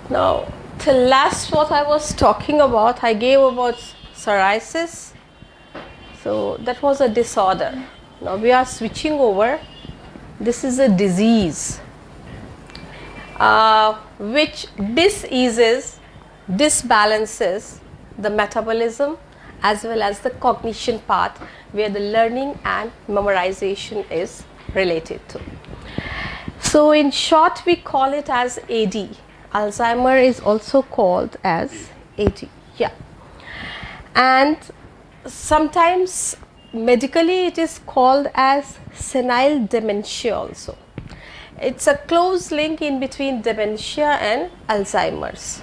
Now, till last what I was talking about, I gave about psoriasis. So that was a disorder. Now we are switching over. This is a disease which diseases, disbalances the metabolism as well as the cognition part, where the learning and memorization is related to. So in short, we call it as AD. Alzheimer is also called as AD. Yeah. And sometimes medically it is called as senile dementia also. It's a close link in between dementia and Alzheimer's.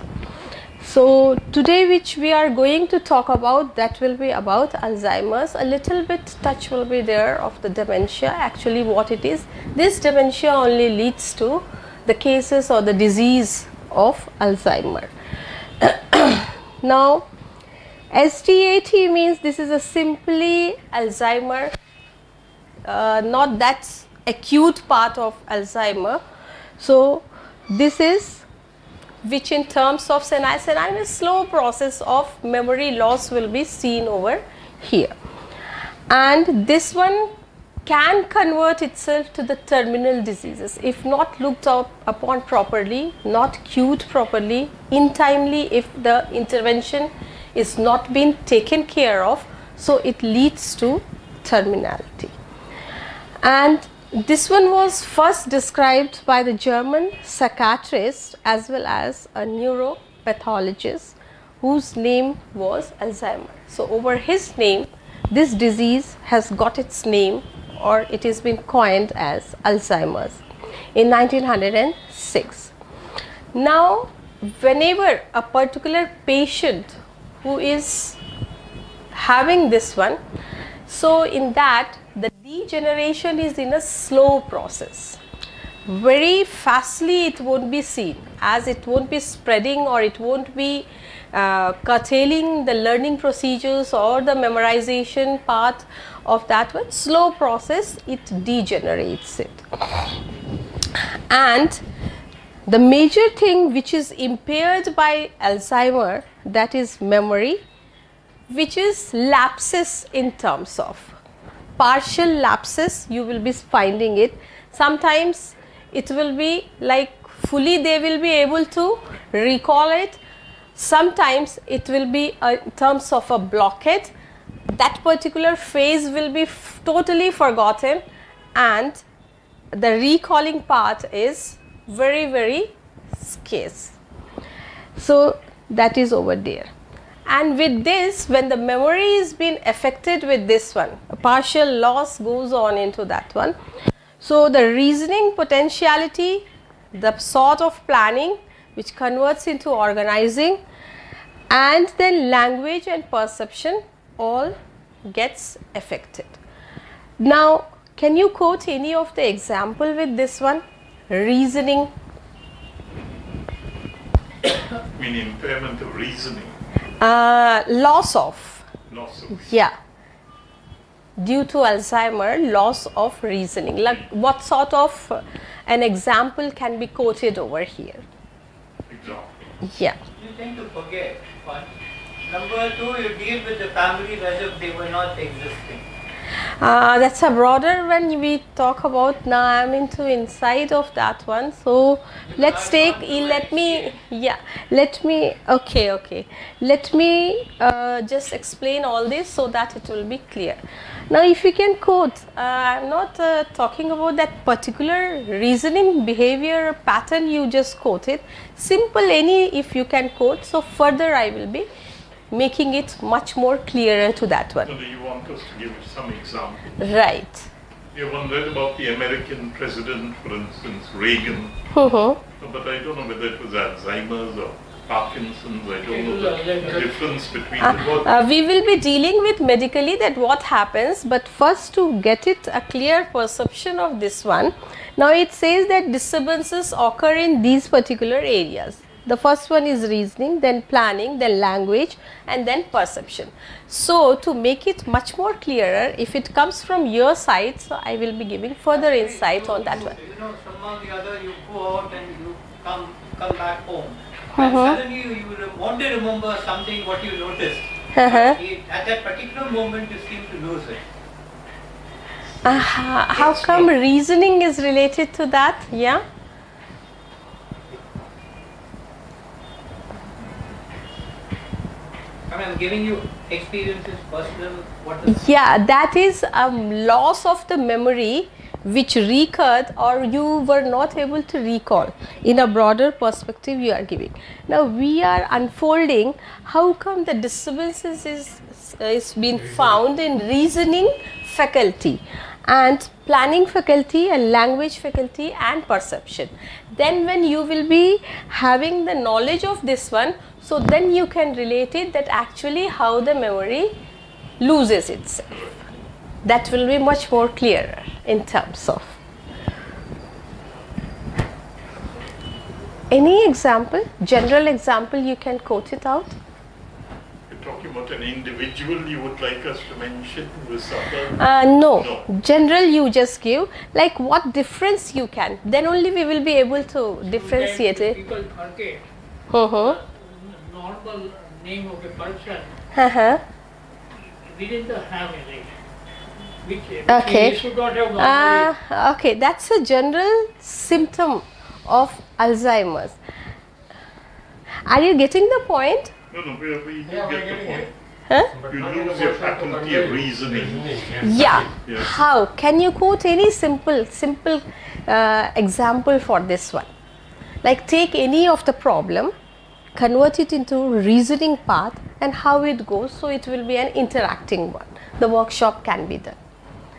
So today which we are going to talk about, that will be about Alzheimer's. A little bit touch will be there of the dementia. Actually what it is, this dementia only leads to the cases or the disease of Alzheimer. Now SDAT means this is a simply Alzheimer, not that acute part of Alzheimer. So this is which in terms of senile is slow process of memory loss will be seen over here. And this one can convert itself to the terminal diseases if not looked upon properly, not cured properly, in timely, if the intervention is not being taken care of, so it leads to terminality. And this one was first described by the German psychiatrist as well as a neuropathologist whose name was Alzheimer. So over his name, this disease has got its name, or it has been coined as Alzheimer's in 1906. Now, whenever a particular patient who is having this one, so in that the degeneration is in a slow process. Very fastly it won't be seen, as it won't be spreading or it won't be curtailing the learning procedures or the memorization part of that one. Slow process, it degenerates it. And the major thing which is impaired by Alzheimer, that is memory, which is lapses in terms of partial lapses. You will be finding it. Sometimes it will be like fully they will be able to recall it. Sometimes it will be in terms of a blockade. That particular phase will be totally forgotten, and the recalling part is very, very scarce. So that is over there. And with this, when the memory is being affected with this one, a partial loss goes on into that one. So the reasoning potentiality, the sort of planning which converts into organizing, and then language and perception all gets affected. Now, can you quote any of the example with this one? Reasoning. mean impairment of reasoning. Loss of. Loss of. Yeah. Due to Alzheimer, loss of reasoning. Like what sort of an example can be quoted over here? Example. Yeah. You tend to forget. One. Number two, you deal with the families as if they were not existing. That's a broader when we talk about. Now I'm into inside of that one. So let's take. Let me just explain all this so that it will be clear. Now, if you can quote, I'm not talking about that particular reasoning behavior pattern you just quoted. Simple any if you can quote. So further I will be making it much more clearer to that one. So do you want us to give some example? Right. You have read about the American president, for instance, Reagan. Mm-hmm. But I don't know whether it was Alzheimer's or Parkinson's. I don't know the difference between the we will be dealing with medically that what happens, but first to get it a clear perception of this one. Now it says that disturbances occur in these particular areas. The first one is reasoning, then planning, then language, and then perception. So to make it much more clearer, if it comes from your side, so I will be giving further insight on that one. You know, somehow or the other you go out and you come come back home, and suddenly you will want to remember something what you noticed. At that particular moment, you seem to lose it. How come reasoning is related to that? Yeah. I mean, I'm giving you experiences, personal. What is Yeah, that is a loss of the memory which recurred or you were not able to recall. In a broader perspective you are giving. Now we are unfolding how come the disturbances is being found in reasoning faculty and planning faculty and language faculty and perception. Then when you will be having the knowledge of this one, so then you can relate it that actually how the memory loses itself. That will be much more clearer in terms of. Any example, general example you can quote it out? You're talking about an individual you would like us to mention who is suffering? No, general you just give, like what difference you can, then only we will be able to differentiate it. People forget normal name of a person. We didn't have any. Okay. We should not have normally. Okay, that's a general symptom of Alzheimer's. Are you getting the point? No, we get the point. Huh? You lose your faculty of reasoning. Yeah. Yes. How? Can you quote any simple example for this one? Like take any of the problem, convert it into reasoning path and how it goes, so it will be an interacting one. The workshop can be done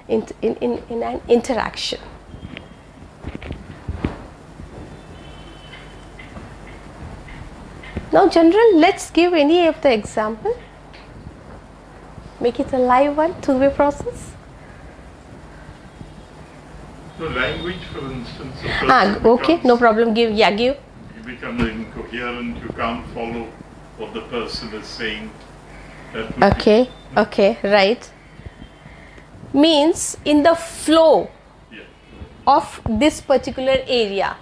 in an interaction. Now general, let's give any of the example. Make it a live one, two-way process. So language, for instance, a person Okay, becomes- no problem. Give. You become incoherent, you can't follow what the person is saying. That would be- Okay, right. Means in the flow Yeah. of this particular area,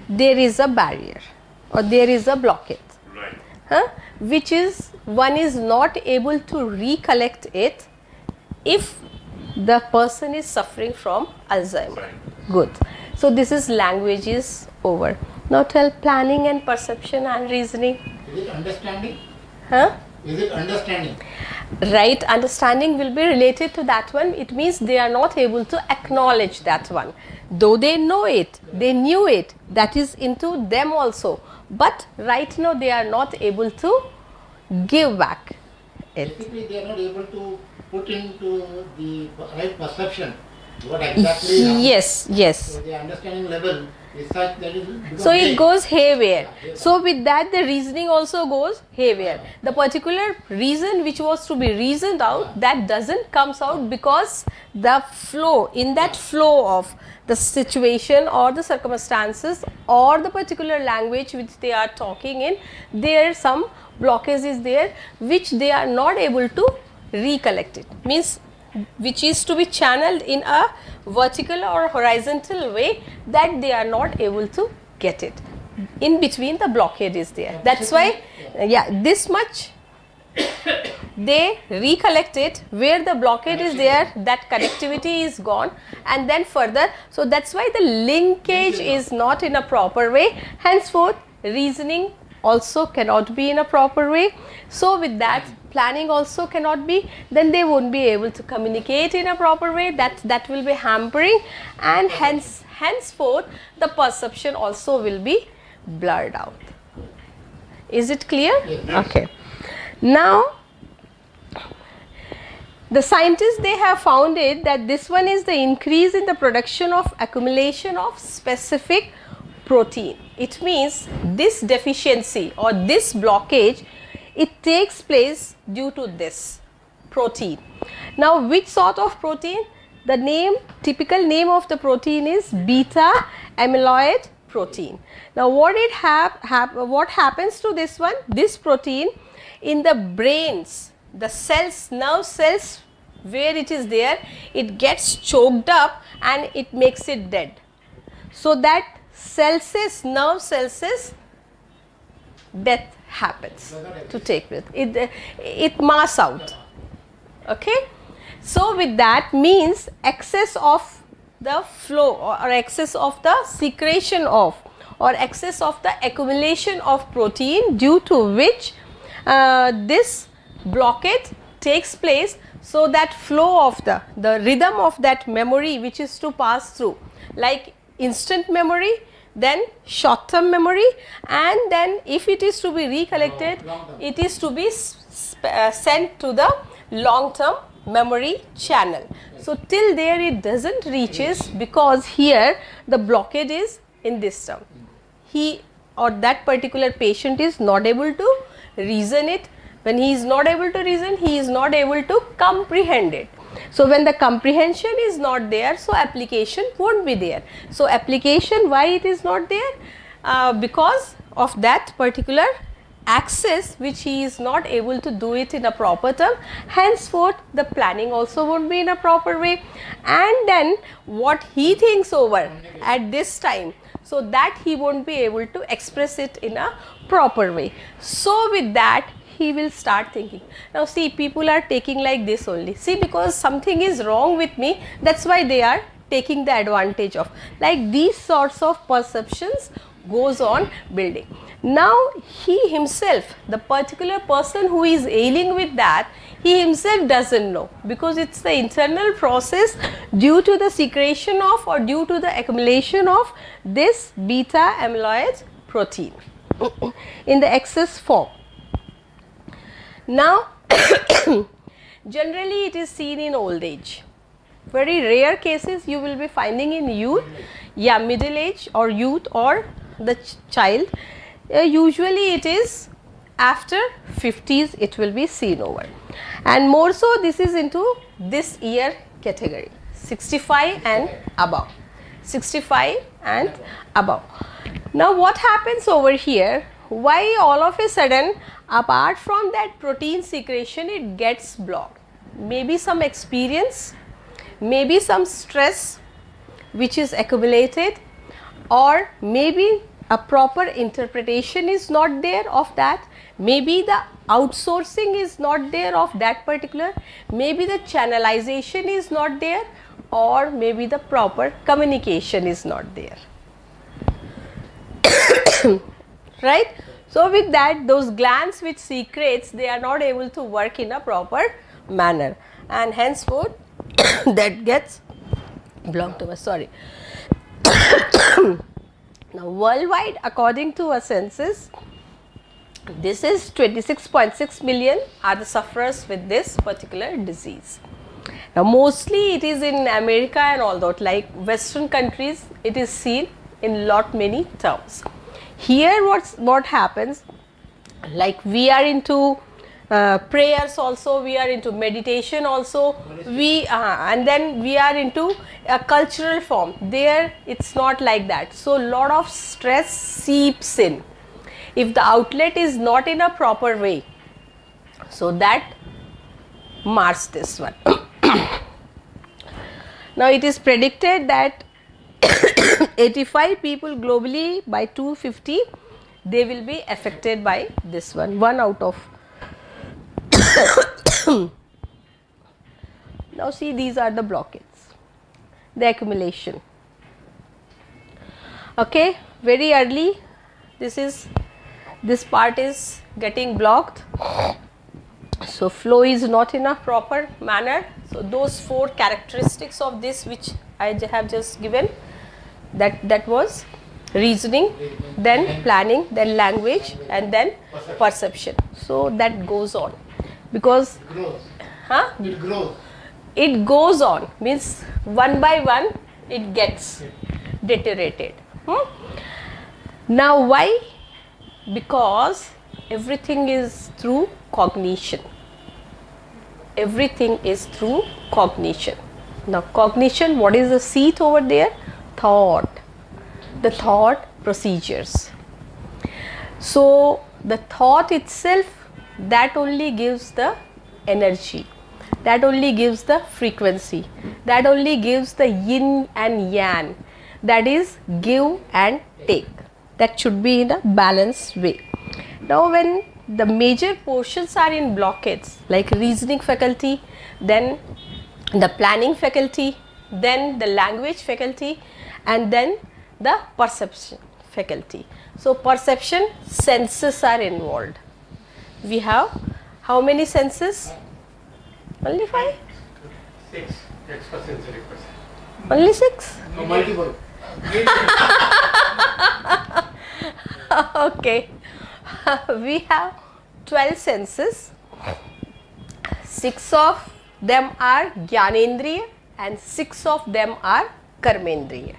there is a barrier or there is a blockade. Right. Which is one is not able to recollect it if the person is suffering from Alzheimer. Right. Good. So this is language is over. Now tell planning and perception and reasoning. Is it understanding? Is it understanding? Right, understanding will be related to that one. It means they are not able to acknowledge that one. Though they know it, they knew it, that is into them also. But right now they are not able to give back it. Basically, they are not able to put into the right perception what exactly happened. Yes. So the understanding level is such that it becomes So it vague. goes haywire. So with that the reasoning also goes haywire. The particular reason which was to be reasoned out, that doesn't comes out because the flow, in that flow of the situation or the circumstances or the particular language which they are talking in, there some blockage is there which they are not able to recollect it. Means which is to be channeled in a vertical or horizontal way, that they are not able to get it. In between the blockade is there. That's why, this much they recollect it, where the blockade is there, that connectivity is gone, and then further. So that's why the linkage is not in a proper way. Henceforth, reasoning also cannot be in a proper way. So with that, planning also cannot be, then they won't be able to communicate in a proper way, that will be hampering, and henceforth the perception also will be blurred out. Is it clear? Yes. Okay. Now the scientists, they have found it that this one is the increase in the production of accumulation of specific protein. It means this deficiency or this blockage, it takes place due to this protein. Now which sort of protein? The name, typical name of the protein is beta amyloid protein. Now what what happens to this one? This protein in the brains, the cells, nerve cells where it is there, it gets choked up and it makes it dead. So that nerve cells death happens to take place. It mass out. Okay. So with that means excess of the flow or excess of the secretion of or excess of the accumulation of protein, due to which this blockage takes place. So that flow of the rhythm of that memory which is to pass through, like instant memory, then short term memory, and then if it is to be recollected, it is to be sent to the long term memory channel. So till there it doesn't reaches, because here the blockade is in this term. He or that particular patient is not able to reason it. When he is not able to reason, he is not able to comprehend it. So when the comprehension is not there, so application won't be there. So application, why it is not there? Because of that particular access which he is not able to do it in a proper term. Henceforth the planning also won't be in a proper way, and then what he thinks over at this time, so that he won't be able to express it in a proper way. So with that he will start thinking. Now see, people are taking like this only. See, because something is wrong with me, that's why they are taking the advantage of. Like these sorts of perceptions goes on building. Now he himself, the particular person who is ailing with that, he himself doesn't know, because it's the internal process due to the secretion of or due to the accumulation of this beta amyloid protein in the excess form. Now generally it is seen in old age. Very rare cases you will be finding in youth, middle age or youth or the child. Usually it is after 50s it will be seen over, and more so this is into this year category, 65 and above, 65 and above. Now what happens over here? Why all of a sudden, apart from that protein secretion, it gets blocked? Maybe some experience, maybe some stress which is accumulated, or maybe a proper interpretation is not there of that, maybe the outsourcing is not there of that particular, maybe the channelization is not there, or maybe the proper communication is not there. Right? So with that, those glands which secretes, they are not able to work in a proper manner, and henceforth that gets blocked over. Sorry. Now worldwide, according to a census, this is 26.6 million are the sufferers with this particular disease. Now mostly it is in America and all that, like Western countries, it is seen in lot many terms. Here what happens, like we are into prayers also, we are into meditation also, and then we are into a cultural form. There it's not like that. So lot of stress seeps in. If the outlet is not in a proper way, so that mars this one. Now it is predicted that 85 people globally by 250 they will be affected by this one out of. Now see, these are the blockades, the accumulation. Okay, very early this part is getting blocked, so flow is not in a proper manner. So those 4 characteristics of this which I have just given, that was reasoning, then planning, then language, and then perception. So that goes on, because it goes on, means one by one it gets deteriorated. Now why? Because everything is through cognition. Everything is through cognition. Now cognition, what is the seat over there? Thought. The thought procedures. So the thought itself, that only gives the energy, that only gives the frequency, that only gives the yin and yang, that is give and take. That should be in a balanced way. Now when the major portions are in blockades, like reasoning faculty, then the planning faculty, then the language faculty, and then the perception faculty. So perception senses are involved. We have how many senses? Only 5? 6 extrasensory perception. Only 6? No, multiple. Okay. We have 12 senses. 6 of them are Gyanendriya and 6 of them are Karmendriya.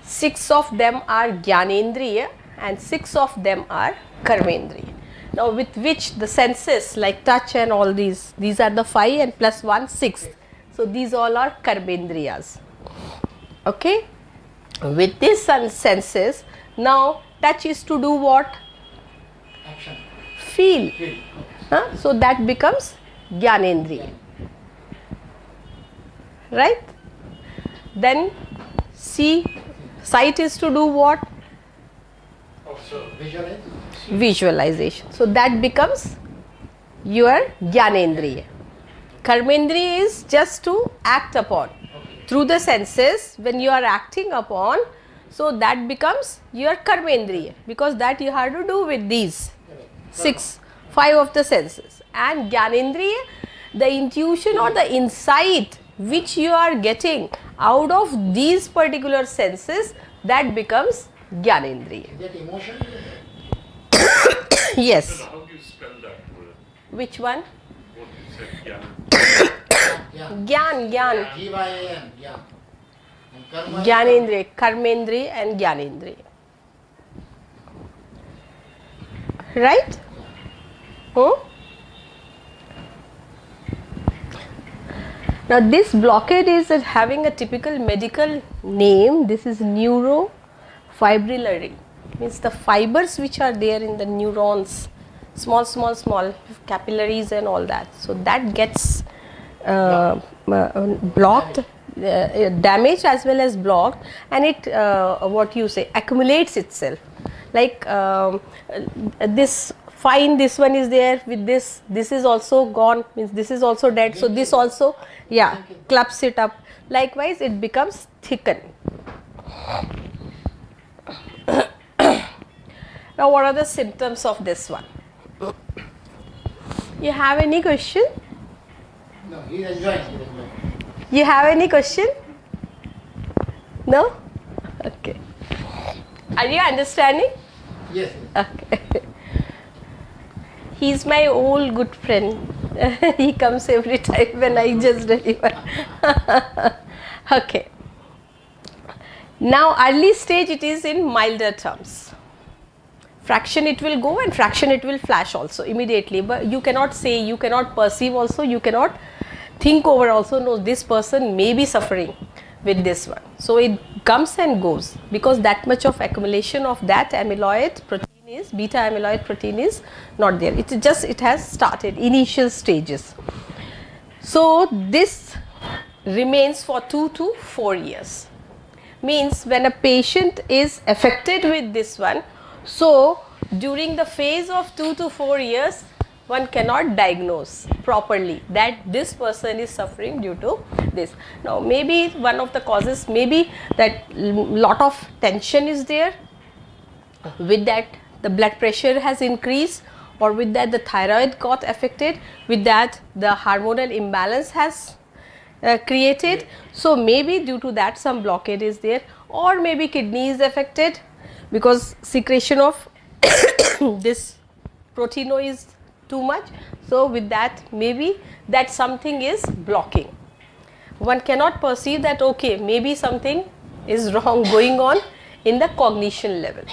6 of them are Gyanendriya and 6 of them are Karmendriya. Now with which the senses like touch and all these are the 5 and plus 1, 6. So these all are Karmendriyas. Okay. With these senses, now touch is to do what? Action. Feel. Feel. So that becomes Gyanendriya. Right? Then see, sight is to do what? Visualize. Visualization. So that becomes your Gyanendriya. Karmendriya is just to act upon. Through the senses, when you are acting upon, so that becomes your Karmendriya, because that you have to do with these 5 of the senses. And Gyanendriya, the intuition or the insight which you are getting out of these particular senses, that becomes Gyanendriya. Is that emotion? Yes. How do you spell that word? Which one? What you said, Gyan. Yeah. Gyan, Gyan. G-Y-A-N. Yeah. And karma. Gyanendriya, Karmendriya and Gyanendriya. Right? Now this blockade is having a typical medical name. This is neurofibrillary. Means the fibers which are there in the neurons, small capillaries and all that. So that gets blocked, damaged as well as blocked, and it what you say, accumulates itself. Like this fine, this one is there with this is also gone, means this is also dead, so this also clumps it up. Likewise it becomes thickened. Now what are the symptoms of this one? You have any question? No, he is enjoying. You have any question? No? Okay. Are you understanding? Yes. Okay. He is my old good friend. He comes every time when I just deliver. Okay. Now early stage, it is in milder terms. Fraction it will go and fraction it will flash also immediately, but you cannot say, you cannot perceive also, you cannot think over also, no, this person may be suffering with this one. So it comes and goes, because that much of accumulation of that amyloid protein is, beta amyloid protein is not there. It has started initial stages. So this remains for 2 to 4 years. Means when a patient is affected with this one, so during the phase of 2 to 4 years, one cannot diagnose properly that this person is suffering due to this. Now maybe one of the causes may be that lot of tension is there, with that the blood pressure has increased, or with that the thyroid got affected, with that the hormonal imbalance has created. So maybe due to that some blockade is there, or maybe kidney is affected because secretion of this proteino is too much. So with that maybe that something is blocking. One cannot perceive that okay, maybe something is wrong going on in the cognition level.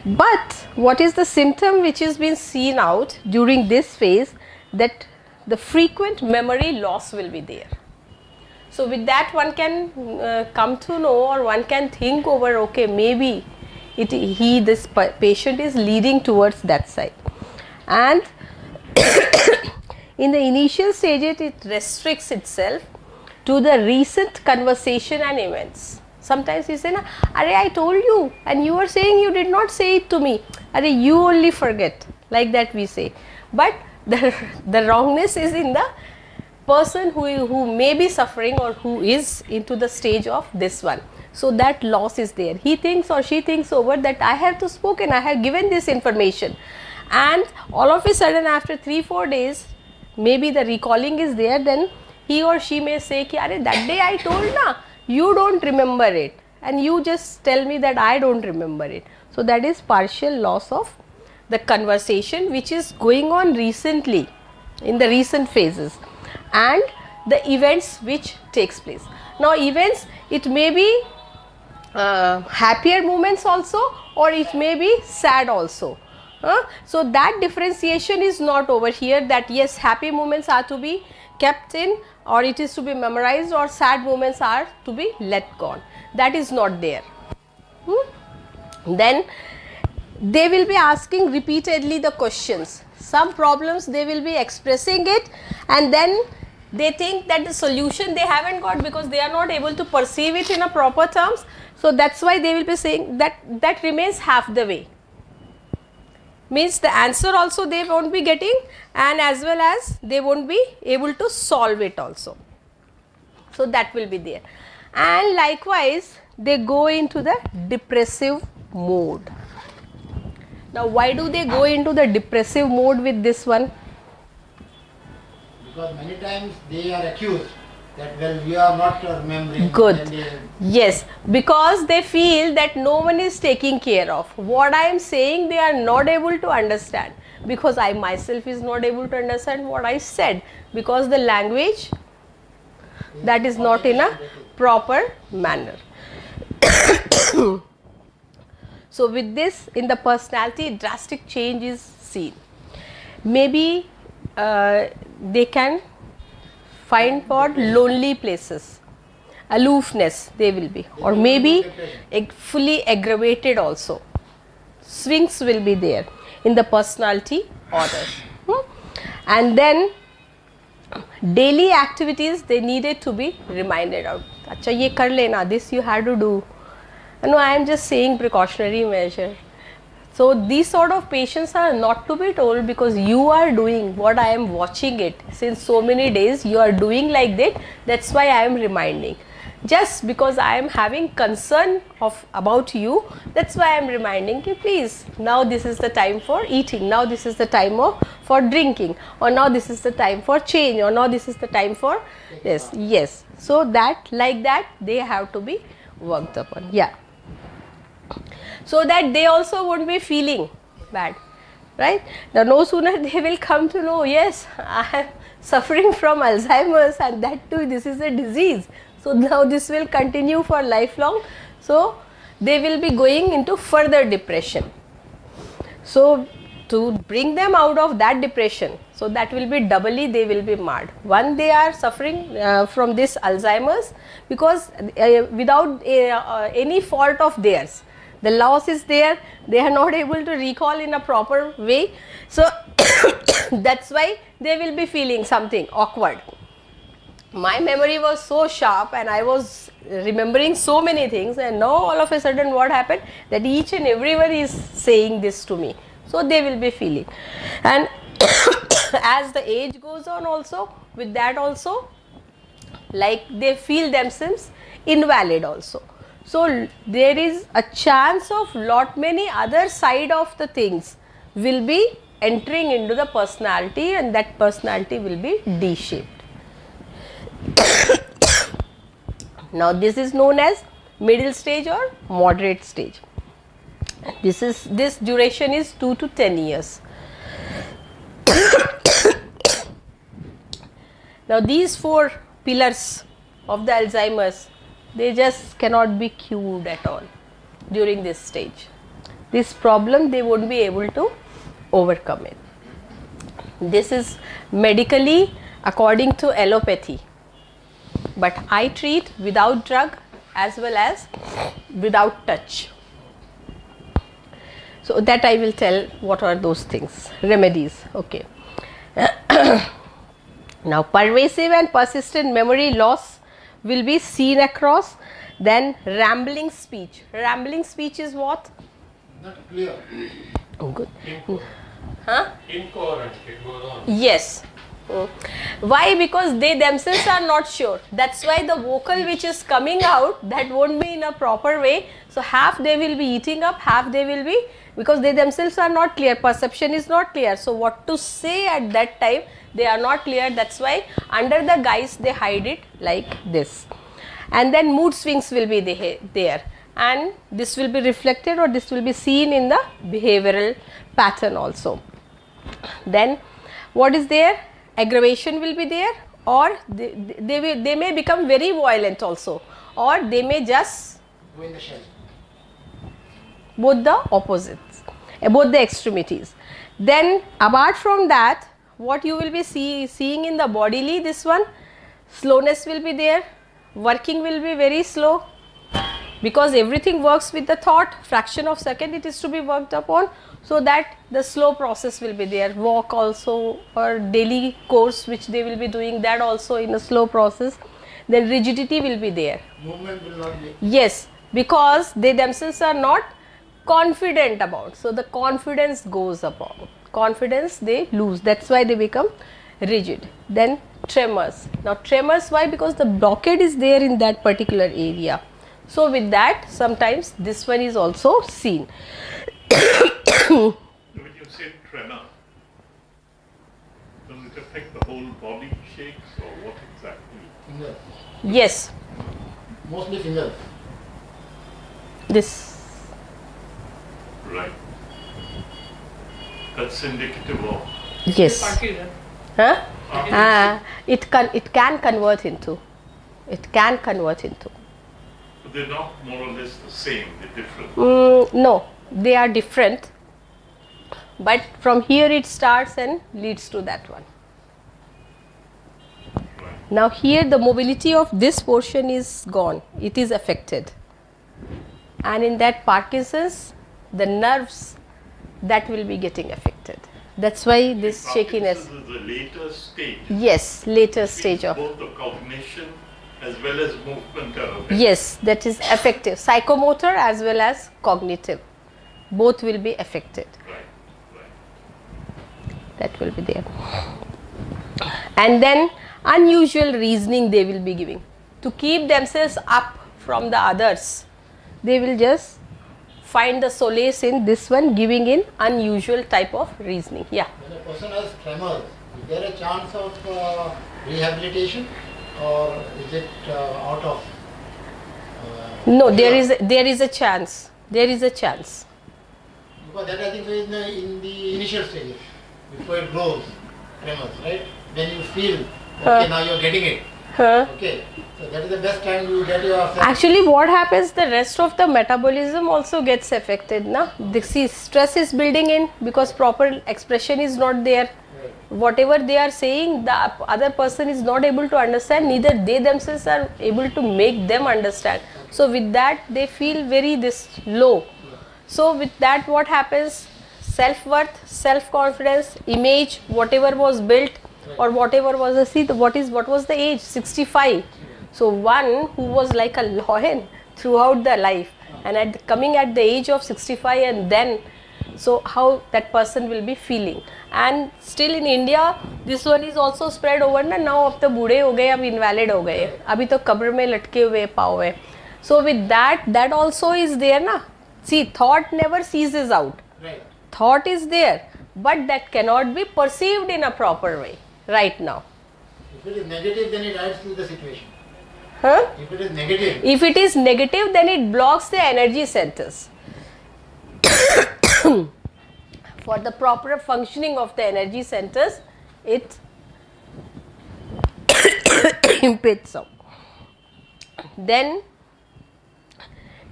But what is the symptom which is being seen out during this phase, that the frequent memory loss will be there. So with that one can come to know, or one can think over, okay, maybe this patient is leading towards that side. And in the initial stage it restricts itself to the recent conversation and events. Sometimes we say, na, Arey, I told you, and you are saying you did not say it to me. Arey, you only forget. Like that we say. But the wrongness is in the person who may be suffering or who is into the stage of this one. So that loss is there. He thinks or she thinks over that I have to spoken, I have given this information. And all of a sudden after 3-4 days, maybe the recalling is there, then he or she may say, ki, Arey, that day I told na, you don't remember it, and you just tell me that I don't remember it. So that is partial loss of the conversation which is going on recently, in the recent phases, and the events which takes place. Now events, it may be happier moments also, or it may be sad also. So that differentiation is not over here, that yes, happy moments are to be kept in, or it is to be memorized, or sad moments are to be let gone. That is not there. Then they will be asking repeatedly the questions. Some problems they will be expressing it, and then they think that the solution they haven't got because they are not able to perceive it in a proper terms. So that's why they will be saying that remains half the way. Means the answer also they won't be getting, and as well as they won't be able to solve it also. So that will be there. And likewise they go into the depressive mode. Now why do they go into the depressive mode with this one? Because many times they are accused that, well, you are not remembering. Good. Yes, because they feel that no one is taking care of. What I am saying they are not able to understand, because I myself is not able to understand what I said, because the language that is not in a proper manner. So with this, in the personality, drastic change is seen. Maybe they can find for lonely places, aloofness they will be, or maybe fully aggravated also. Swings will be there in the personality order. And then daily activities they needed to be reminded of. Acha ye kar lena, this you have to do. No, I am just saying precautionary measure. So these sort of patients are not to be told, because you are doing what I am watching it since so many days, you are doing like that, that's why I am reminding. Just because I am having concern about you, that's why I am reminding you, please, now this is the time for eating, now this is the time for drinking, or now this is the time for change, or now this is the time for this. Yes, so that like that they have to be worked upon. Yeah. So that they also won't be feeling bad, right? Now no sooner they will come to know, yes, I am suffering from Alzheimer's, and that too this is a disease. So now this will continue for lifelong. So they will be going into further depression. So to bring them out of that depression, so that will be doubly they will be mad. One, they are suffering from this Alzheimer's because without any fault of theirs. The loss is there, they are not able to recall in a proper way. So that's why they will be feeling something awkward. My memory was so sharp and I was remembering so many things, and now all of a sudden what happened, that each and everyone is saying this to me. So they will be feeling. And as the age goes on also, with that also, like they feel themselves invalid also. So there is a chance of lot many other side of the things will be entering into the personality, and that personality will be D-shaped. Now this is known as middle stage or moderate stage. This duration is 2 to 10 years. Now these 4 pillars of the Alzheimer's, they just cannot be cured at all during this stage. This problem they won't be able to overcome it. This is medically according to allopathy, but I treat without drug as well as without touch. So that I will tell what are those things, remedies. Okay. Now pervasive and persistent memory loss will be seen across Then rambling speech. Rambling speech is what? Not clear. Oh, good. Incoherent, it goes on. Yes. Why? Because they themselves are not sure. That's why the vocal which is coming out, that won't be in a proper way. So half they will be eating up, half they will be, because they themselves are not clear. Perception is not clear. So what to say at that time, they are not clear. That's why under the guise they hide it like this. And then mood swings will be there, and this will be reflected, or this will be seen in the behavioral pattern also. Then what is there? Aggravation will be there, or they may become very violent also, or they may just Go in the shell. both the opposites, both the extremities. Then apart from that, what you will be seeing in the bodily, this one, slowness will be there, working will be very slow, because everything works with the thought, fraction of second it is to be worked upon, so that the slow process will be there. Walk also, or daily course which they will be doing, that also in a slow process. Then rigidity will be there. Movement will not be. Yes, because they themselves are not confident about, so the confidence goes upon, confidence they lose, that's why they become rigid. Then tremors. Now tremors, why? Because the blockade is there in that particular area. So with that, sometimes this one is also seen. When you say tremor, does it affect the whole body shakes or what exactly? Fingers. Yes, Mostly fingers. this. Right. That's indicative of. Yes. Parkinson. Huh? It can convert into. It can convert into. But they're not more or less the same, they're different. No, they are different, but from here it starts and leads to that one. Right. Now here the mobility of this portion is gone, it is affected, and in that Parkinson's, the nerves that will be getting affected. That's why this shakiness. Parkinson's is the later stage. Yes, later stage of. Both the cognition as well as movement are affected. Yes, that is affective. Psychomotor as well as cognitive. Both will be affected. Right, right. That will be there. And then unusual reasoning they will be giving. To keep themselves up from the others, they will just find the solace in this one, giving in unusual type of reasoning. Yeah. When a person has tremors, is there a chance of rehabilitation, or is it out of? No, cure? there is a chance. There is a chance. Because that I think is in the initial stages, before it grows, tremors, right? When you feel, okay, now you're getting it. Okay, so that is the best time you get yourself. Actually, what happens, the rest of the metabolism also gets affected. See, stress is building in because proper expression is not there. Right. Whatever they are saying, the other person is not able to understand, neither they themselves are able to make them understand. So with that, they feel very this low. So with that, what happens? Self-worth, self-confidence, image, whatever was built, or whatever was the, see, what was the age? 65. So one who was like a lion throughout the life, and coming at the age of 65, and then, so how that person will be feeling. And still in India, this one is also spread over na, now अब तो बूढ़े हो गए, अब invalid हो गए, अभी तो कब्र में लटके हुए पाँव है. So with that also is there na. See, thought never ceases out. Right. Thought is there, but that cannot be perceived in a proper way right now. If it is negative, then it adds to the situation. Huh? If it is negative, If it is negative, then it blocks the energy centers. For the proper functioning of the energy centers, it impedes some. Then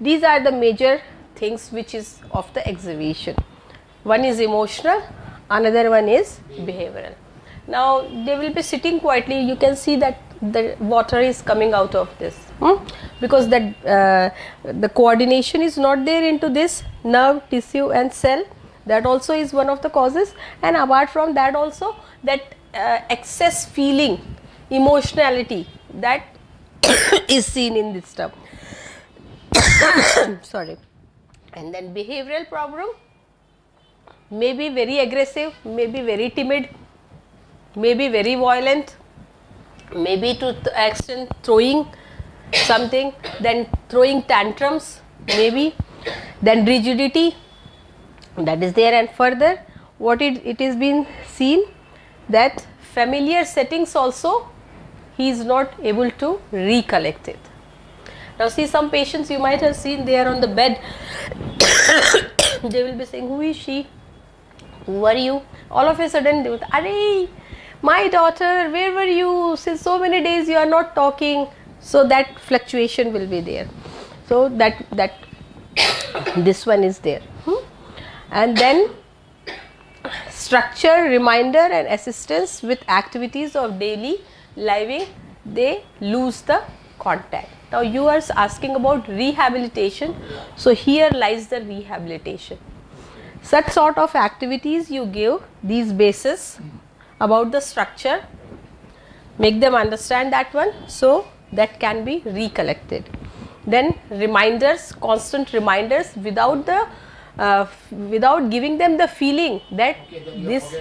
these are the major things which is of the exhibition. One is emotional, another one is behavioral. Now they will be sitting quietly, you can see that the water is coming out of this, because that the coordination is not there into this nerve, tissue and cell. That also is one of the causes, and apart from that also, that excess feeling, emotionality, that is seen in this stuff. Sorry. And then behavioral problem may be very aggressive, may be very timid, may be very violent, maybe to the extent throwing something, then throwing tantrums, maybe, then rigidity that is there. And further what it is been seen that familiar settings also he is not able to recollect it. Now see, some patients you might have seen, they are on the bed, they will be saying, who is she, who are you, all of a sudden they will, Arey, my daughter, where were you, since so many days you are not talking. So that fluctuation will be there. So that this one is there. And then structure, reminder and assistance with activities of daily living, they lose the contact. Now you are asking about rehabilitation, so here lies the rehabilitation. Such sort of activities you give these bases about the structure, make them understand that one, so that can be recollected. Then reminders, constant reminders without the without giving them the feeling that this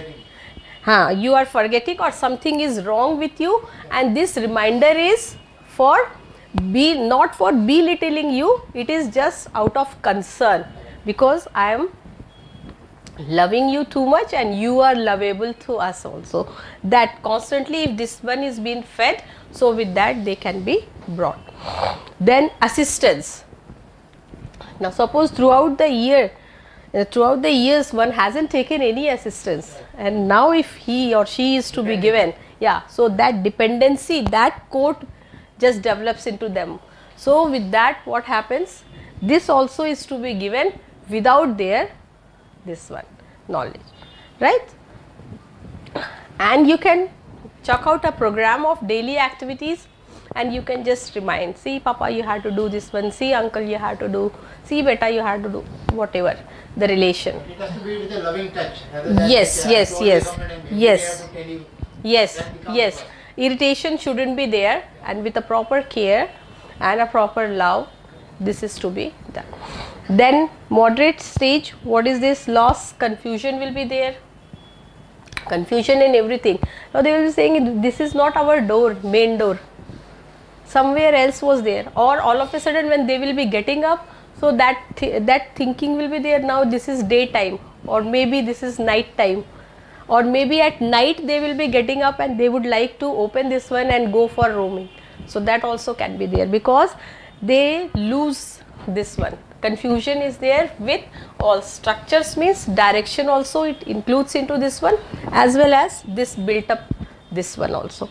you are forgetting or something is wrong with you, and this reminder is for not for belittling you, it is just out of concern, because I am loving you too much and you are lovable to us also. That constantly, if this one is being fed, so with that they can be brought. Then assistance. Now suppose throughout the years one hasn't taken any assistance, and now if he or she is to be given, so that dependency, that code just develops into them. So with that what happens, this also is to be given without their this one knowledge, right? And you can chalk out a program of daily activities and you can just remind, see papa you have to do this one, see uncle you have to do, see beta you have to do, whatever the relation. It has to be with a loving touch. Yes. Irritation shouldn't be there, and with a proper care and a proper love, this is to be done. Then moderate stage, what is this? Loss, confusion will be there, confusion in everything. Now they will be saying this is not our door, main door, somewhere else was there, or all of a sudden when they will be getting up, so that thinking will be there, now this is daytime or maybe this is night time, or maybe at night they will be getting up and they would like to open this one and go for roaming. So that also can be there, because they lose this one. Confusion is there with all structures, means direction also it includes into this one, as well as this built up this one also.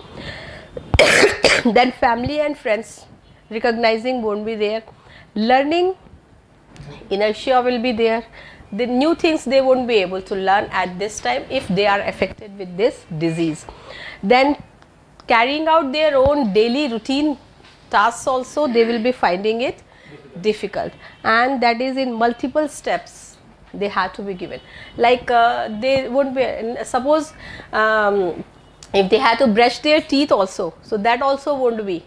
Then family and friends, recognizing won't be there. Learning, inertia will be there. The new things they won't be able to learn at this time if they are affected with this disease. Then carrying out their own daily routine tasks also, they will be finding it difficult, and that is in multiple steps they have to be given. Like they won't be, suppose if they have to brush their teeth also, so that also won't be,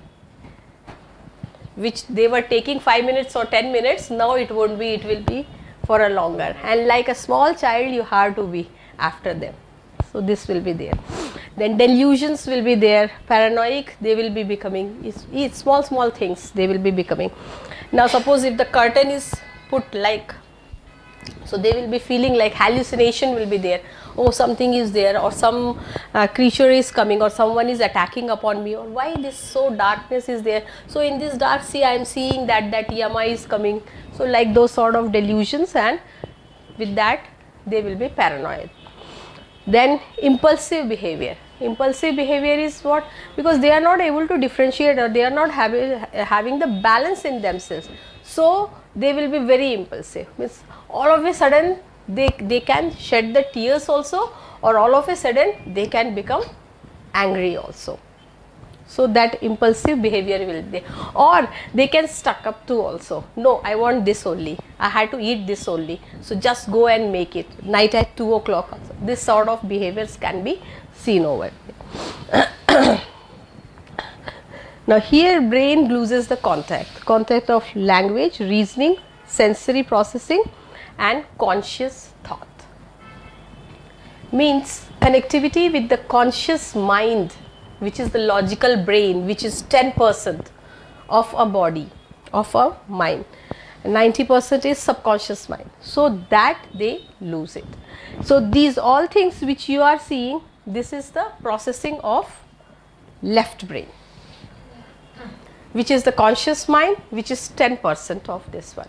which they were taking 5 minutes or 10 minutes, now it won't be, it will be for a longer, and like a small child you have to be after them. So this will be there. Then delusions will be there, paranoid they will be becoming, it's small things they will be becoming. Now suppose if the curtain is put like, so they will be feeling like hallucination will be there, oh something is there, or some creature is coming, or someone is attacking upon me, or why this so darkness is there, so in this dark sea I am seeing that Yama is coming. So like those sort of delusions, and with that they will be paranoid. Then impulsive behavior. Impulsive behavior is what? Because they are not able to differentiate, or they are not having the balance in themselves. So they will be very impulsive. Means all of a sudden they can shed the tears also, or all of a sudden they can become angry also. So that impulsive behavior will be there. Or they can stuck up to also, no I want this only, I had to eat this only, so just go and make it, night at 2 o'clock also. This sort of behaviors can be seen over there. Now here brain loses the contact of language, reasoning, sensory processing and conscious thought. Means connectivity with the conscious mind, which is the logical brain, which is 10% of a body, of a mind. 90% is subconscious mind. So that they lose it. So these all things which you are seeing, this is the processing of left brain, which is the conscious mind, which is 10% of this one.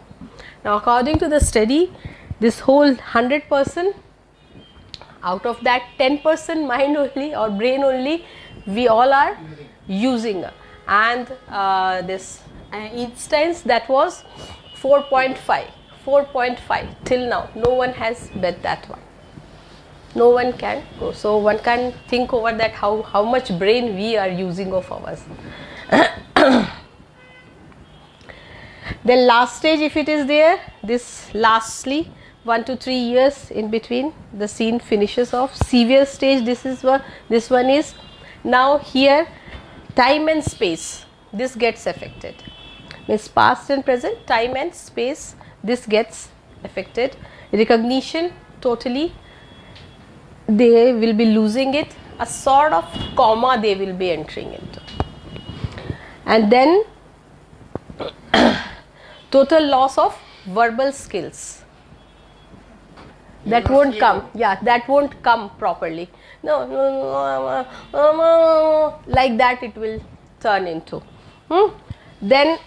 Now according to the study, this whole 100%, out of that 10% mind only or brain only, we all are using. And this instance, that was 4.5 till now. No one has bet that one. No one can go. So one can think over that how much brain we are using of ours. Then last stage, if it is there, this lastly 1 to 3 years in between the scene finishes off. Severe stage, this one is now here time and space, this gets affected. Means past and present, time and space, this gets affected. Recognition, totally they will be losing it. A sort of coma they will be entering into. And then total loss of verbal skills. That won't come. Yeah, that won't come properly. No, like that it will turn into. Then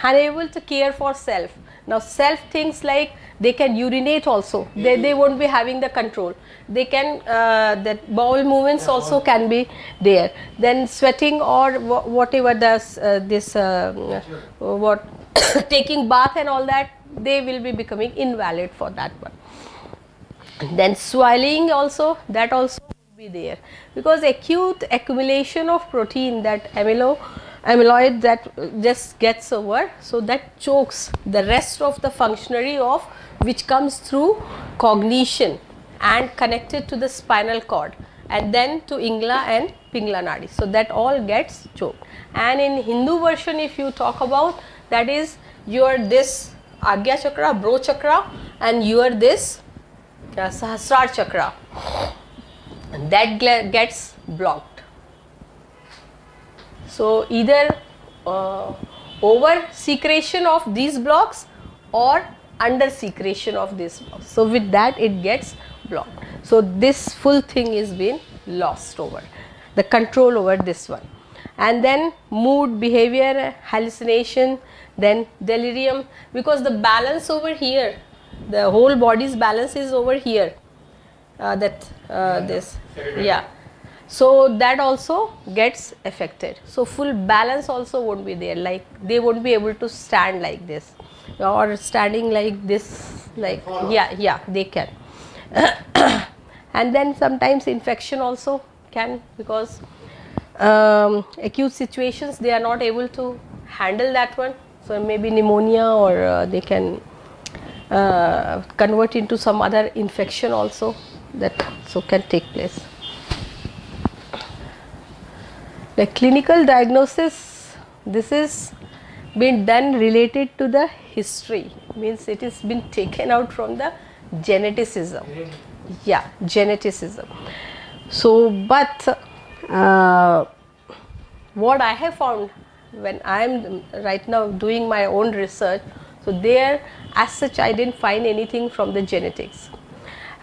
unable to care for self. Now self thinks like they can urinate also. They won't be having the control. They can that bowel movements also can be there. Then sweating or whatever what taking bath and all that, they will be becoming invalid for that one. Then swallowing also, that also will be there, because acute accumulation of protein, that amyloid that just gets over, so that chokes the rest of the functionary of which comes through cognition and connected to the spinal cord and then to Ingla and Pingla Nadi. So that all gets choked. And in Hindu version, if you talk about, that is your this Agya Chakra, Bro Chakra, and your this Sahasrara Chakra, that gets blocked. So either over secretion of these blocks or under secretion of this blocks. So with that it gets blocked. So this full thing is being lost over, the control over this one. And then mood, behavior, hallucination, then delirium, because the balance over here, the whole body's balance is over here, this, yeah. So that also gets affected. So full balance also won't be there, like they won't be able to stand like this or standing like this, like, yeah, they can. And then sometimes infection also can, because acute situations they are not able to handle that one. So maybe pneumonia, or they can convert into some other infection also, that so can take place. The clinical diagnosis, this is been done related to the history, means it has been taken out from the geneticism. Yeah, geneticism. So but what I have found when I am right now doing my own research, so there as such I didn't find anything from the genetics.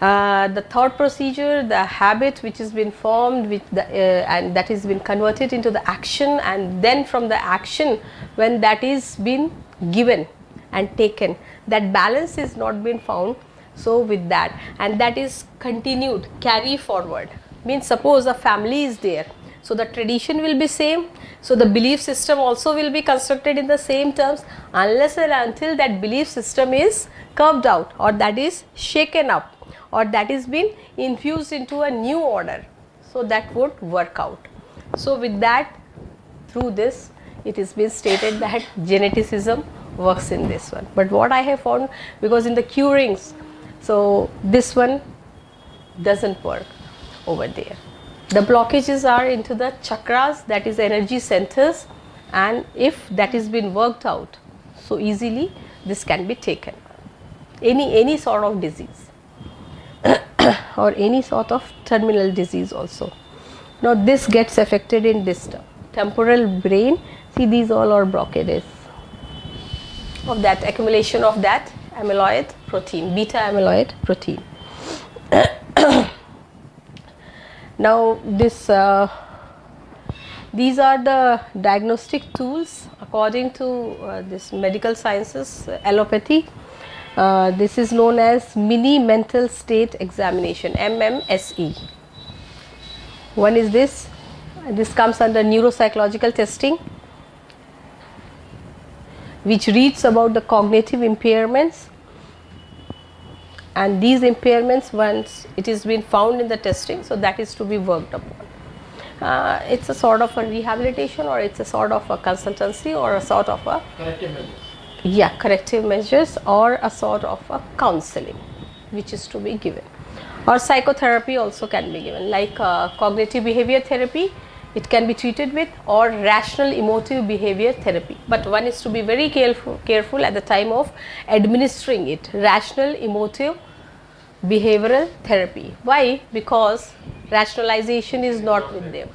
The thought procedure, the habit which has been formed with the, and that has been converted into the action, and then from the action when that is been given and taken, that balance is not been found. So with that, and that is continued, carry forward, means suppose a family is there, so the tradition will be same, so the belief system also will be constructed in the same terms, unless and until that belief system is curved out, or that is shaken up, or that is been infused into a new order, so that would work out. So with that, through this it is been stated that geneticism works in this one. But what I have found, because in the curings, so this one doesn't work over there. The blockages are into the chakras, that is energy centers, and if that has been worked out, so easily this can be taken. Any sort of disease or any sort of terminal disease also. Now this gets affected in this temporal brain. See, these all are blockages of that accumulation of that amyloid protein, beta amyloid protein. Now this these are the diagnostic tools according to this medical sciences, allopathy. This is known as mini mental state examination, MMSE. One is this comes under neuropsychological testing, which reads about the cognitive impairments, and these impairments, once it is been found in the testing, so that is to be worked upon. It's a sort of a rehabilitation, or it's a sort of a consultancy, or a sort of a Corrective measures. yeah, corrective measures, or a sort of a counseling which is to be given, or psychotherapy also can be given, like cognitive behavior therapy it can be treated with, or rational emotive behavior therapy. But one is to be very careful at the time of administering it. Rational emotive behavioral therapy. Why? Because rationalization is not with them.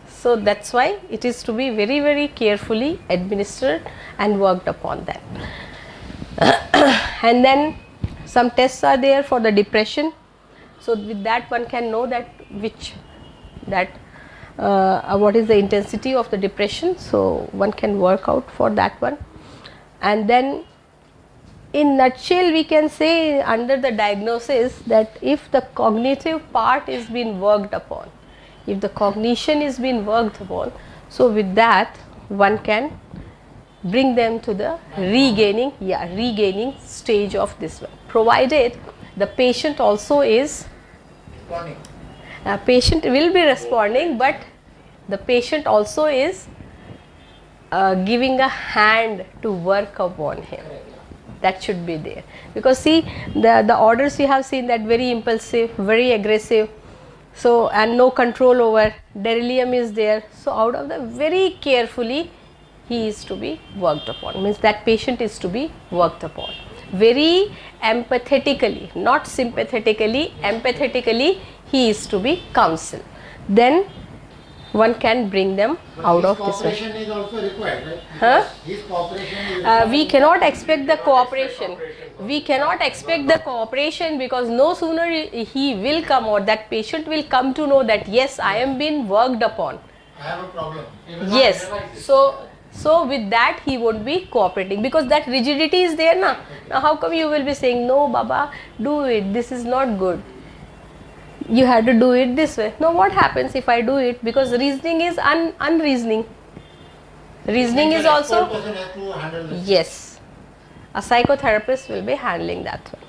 So that's why it is to be very carefully administered and worked upon that. And then some tests are there for the depression. So with that one can know that what is the intensity of the depression. So one can work out for that one. And then in nutshell we can say under the diagnosis that if the cognitive part is being worked upon, if the cognition is being worked upon, so with that one can bring them to the regaining stage of this one, provided the patient also is Responding. patient will be responding, but the patient also is giving a hand to work upon him. That should be there, because see the orders you have seen, that very impulsive, very aggressive, so and no control over, delirium is there. So out of the very carefully he is to be worked upon, means that patient is to be worked upon very empathetically, not sympathetically, empathetically he is to be counseled. Then one can bring them But out his of this one. cooperation is also required, right? Huh? Because his cooperation is We cannot expect the cooperation. We cannot expect the cooperation, because no sooner he will come, or that patient will come to know that yes, I am being worked upon. I have a problem. He will not Yes. realize it. So with that he won't be cooperating, because that rigidity is there na. Now how come you will be saying, no Baba, do it, this is not good, you have to do it this way. No, what happens if I do it? Because reasoning is unreasoning. Reasoning is The also, expert person has to handle this. yes, a psychotherapist will be handling that one.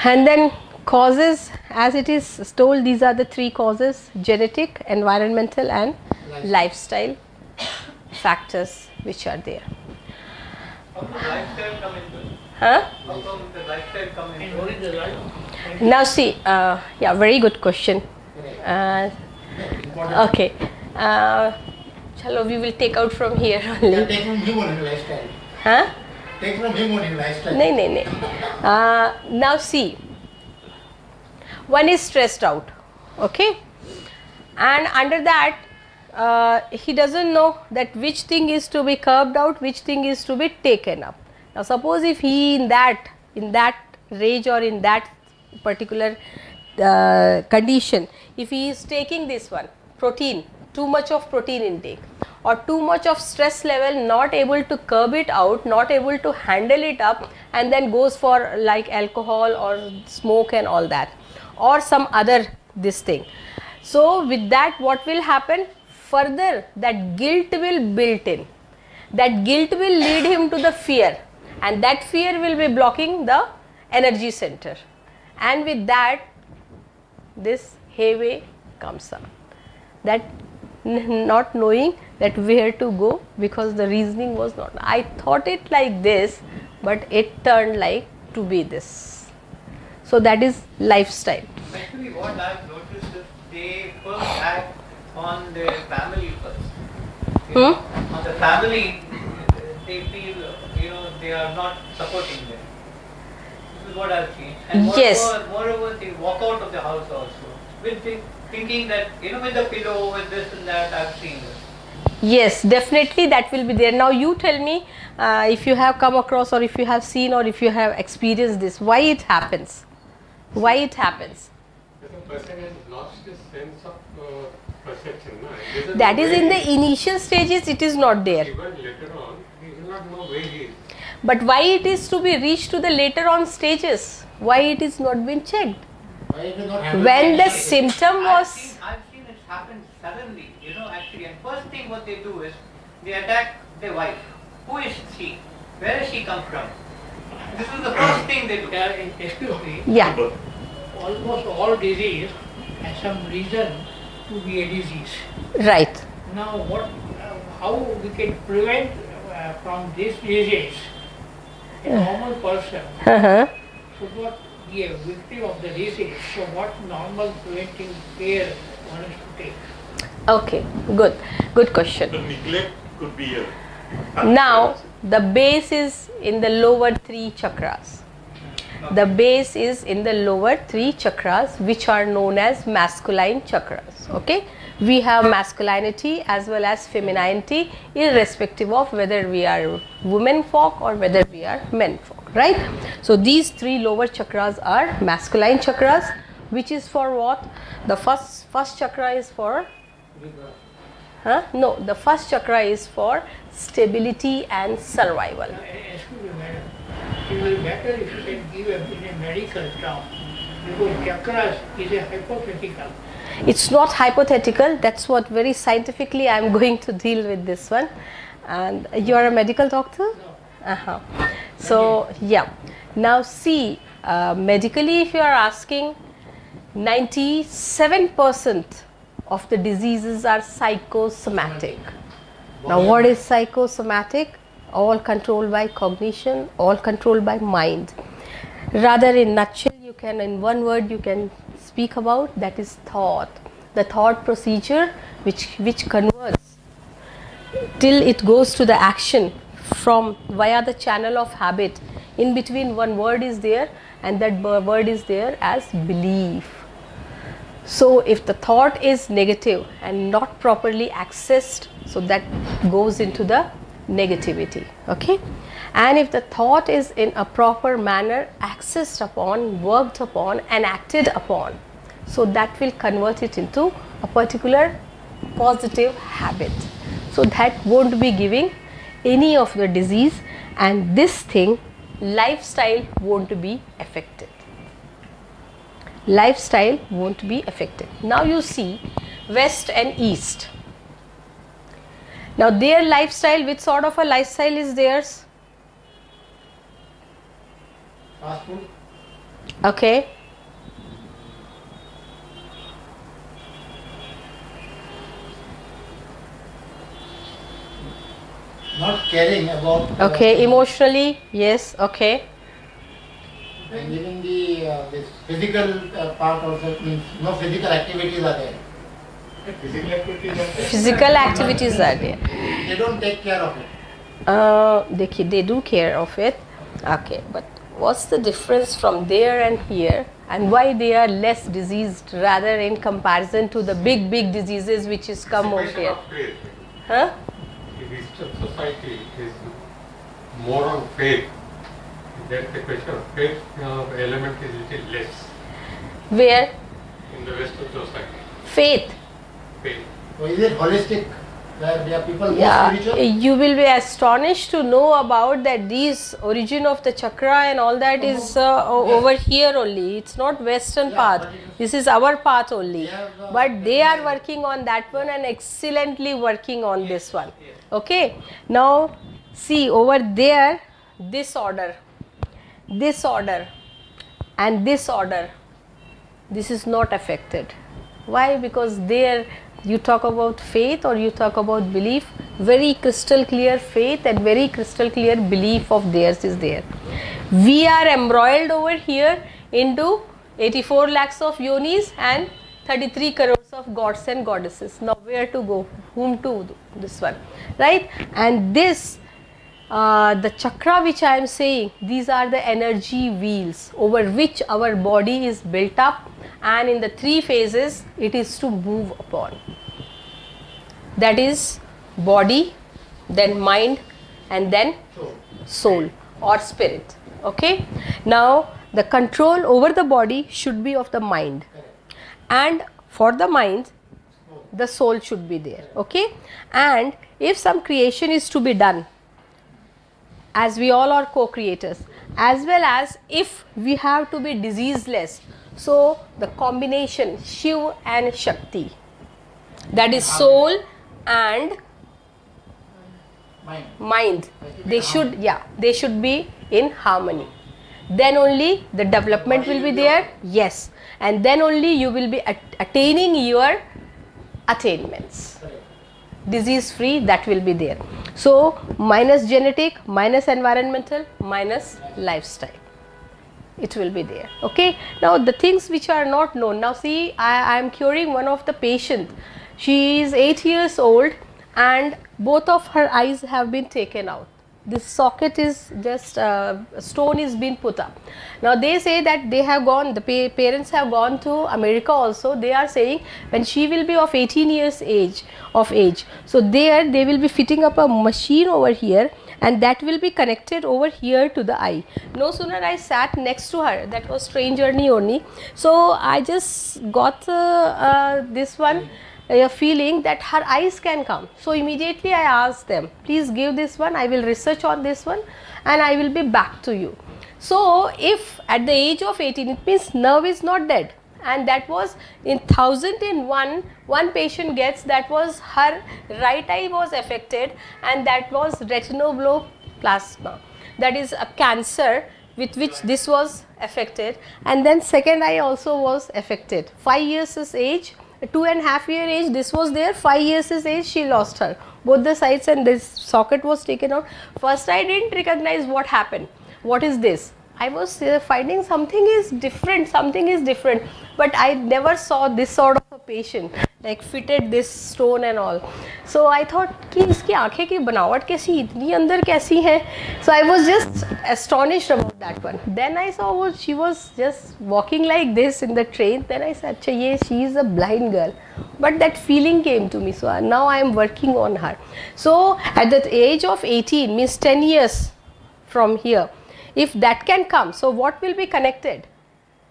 And then causes, as it is told, these are the three causes: genetic, environmental and lifestyle factors which are there. How does lifestyle come into it? Huh? How come the lifestyle come And into what it? is the life? Now see, yeah, very good question. Important. Okay, chalo, we will take out from here Yeah, only. take from him only lifestyle. Huh? Take from him only lifestyle. No. Now see, one is stressed out, okay, and under that he doesn't know that which thing is to be curbed out, which thing is to be taken up. Now suppose if he in that rage or in that particular condition, if he is taking this one protein, too much of protein intake, or too much of stress level, not able to curb it out, not able to handle it up, and then goes for like alcohol or smoke and all that, or some other this thing. So with that what will happen? Further that guilt will built in, that guilt will lead him to the fear, and that fear will be blocking the energy center, and with that this heavy comes up, that not knowing that where to go, because the reasoning was not, I thought it like this but it turned like to be this. So that is lifestyle. Actually, what I've noticed is they first act on their family first. You know, on the family, they feel, they are not supporting them. This is what I've seen. And moreover, they walk out of the house also with thinking that, with the pillow, with this and that. I've seen this. Yes, definitely that will be there. Now you tell me if you have come across, or if you have seen, or if you have experienced this, why it happens? Why it happens? The person has lost his sense of perception. That is in the initial stages, it is not there. Even later on, he will not know where he is. But why it is to be reached to the later on stages? Why it is not been checked? Why it is not happening? When the symptom was... I've seen it happen suddenly, actually. And first thing what they do is, they attack their wife. Who is she? Where has she come from? This is the first thing they do. Excuse me. Yeah. Almost all disease has some reason to be a disease. Right. Now, how we can prevent from this disease? A normal person should not be a victim of the disease. So, what normal preventive care one is to take? Okay, good question. The neglect could be a Now, the base is in the lower 3 chakras. The base is in the lower 3 chakras, which are known as masculine chakras. Okay, we have masculinity as well as femininity, irrespective of whether we are women folk or whether we are men folk, right? So these 3 lower chakras are masculine chakras, which is for what? The first chakra is for no, the first chakra is for stability and survival. Excuse me, madam. It will be better if you can give in a medical term, because chakras is a hypothetical. It's not hypothetical. That's what very scientifically I am going to deal with this one. And you are a medical doctor? No. So yeah. Now see, medically, if you are asking, 97% of the diseases are psychosomatic. Now what is psychosomatic? All controlled by cognition, all controlled by mind. Rather, in nutshell, you can, in one word, you can speak about, that is thought. The thought procedure which converts till it goes to the action from via the channel of habit. In between, one word is there, and that word is there as belief. So if the thought is negative and not properly accessed, so that goes into the negativity. Okay, and if the thought is in a proper manner accessed upon, worked upon and acted upon, so that will convert it into a particular positive habit. So that won't be giving any of the disease, and this thing, lifestyle, won't be affected. Lifestyle won't be affected. Now you see West and East. Now their lifestyle, which sort of a lifestyle is theirs? Fast food. Okay. Not caring about. Okay, emotionally, yes, okay. And even this physical part also means no physical activities are there. Physical activities are there. Physical activities are there. They don't take care of it. They do care of it. Okay, but what's the difference from there and here, and why they are less diseased rather in comparison to the big diseases which is come over It's a here? question of faith. Huh? The Eastern society is more on faith. That's the question of faith element is little less Where? in the Western society. Faith. Faith. So is it holistic? Where there are people more Yeah, spiritual? you will be astonished to know about that these origin of the chakra and all that is over here only. It's not western path. but it is- This is our path only. They have, But they are working on that one and excellently working on this one. Okay. Now see over there, this order, and this order, this is not affected. Why? Because there you talk about faith or you talk about belief, very crystal clear faith and very crystal clear belief of theirs is there. We are embroiled over here into 84 lakhs of yonis and 33 crores of gods and goddesses. Now where to go, whom to do this one, right? And this the chakra which I am saying, these are the energy wheels over which our body is built up, and in the 3 phases it is to move upon. That is body, then mind, and then soul or spirit. Okay, now the control over the body should be of the mind, and for the mind the soul should be there. Okay, and if some creation is to be done, as we all are co-creators, as well as if we have to be diseaseless, so the combination Shiv and Shakti, that is soul and mind, they should be in harmony. Then only the development will be there. Yes, and then only you will be attaining your attainments. Disease free, that will be there. So minus genetic, minus environmental, minus lifestyle, it will be there. Okay, now the things which are not known. Now see, I am curing one of the patient. She is 8 years old and both of her eyes have been taken out. This socket is just stone is being put up. Now they say that they have gone, the parents have gone to America also. They are saying when she will be of 18 years of age, so there they will be fitting up a machine over here, and that will be connected over here to the eye. No sooner I sat next to her, that was train journey only, so I just got this one a feeling that her eyes can come. So immediately I asked them, please give this one, I will research on this one and I will be back to you. So if at the age of 18, it means nerve is not dead, and that was in 1001 one patient gets, that was her right eye was affected, and that was retinoblastoma, that is a cancer with which this was affected, and then second eye also was affected. 5 years is age, 2.5 year age this was there, 5 years is age she lost her both the sides, and this socket was taken out. First I didn't recognize what happened, what is this, I was finding something is different, but I never saw this sort of a patient like fitted this stone and all. So I thought कि इसकी आँखें की बनावट कैसी, इतनी अंदर कैसी है. So I was just astonished about that one. Then I saw she was just walking like this in the train. Then I said, अच्छा ये she is a blind girl. But that feeling came to me. So now I am working on her. So at the age of 18 means 10 years from here, if that can come, so what will be connected?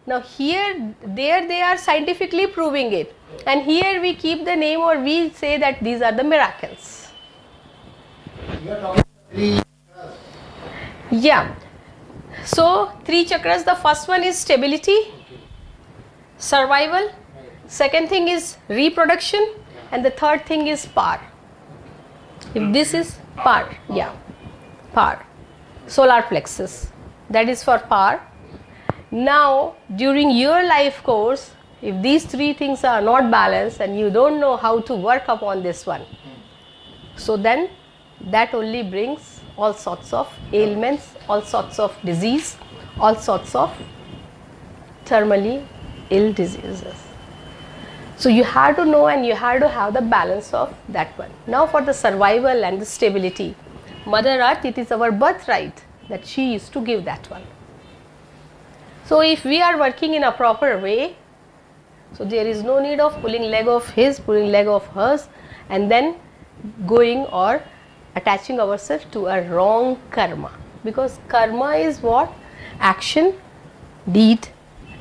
Now here, there they are scientifically proving it, and here we keep the name, or we say that these are the miracles. You are talking about 3 chakras. Yeah. So 3 chakras, the first one is stability, survival, second thing is reproduction, and the third thing is power. If this is power, yeah, power, solar plexus, that is for power. Now during your life course, if these 3 things are not balanced and you don't know how to work upon this one, so then that only brings all sorts of ailments, all sorts of disease, all sorts of terminally ill diseases. So you have to know and you have to have the balance of that one. Now for the survival and the stability, Mother Earth, it is our birthright that she is to give that one. So if we are working in a proper way, so there is no need of pulling leg of his, pulling leg of hers, and then going or attaching ourselves to a wrong karma. Because karma is what? Action, deed,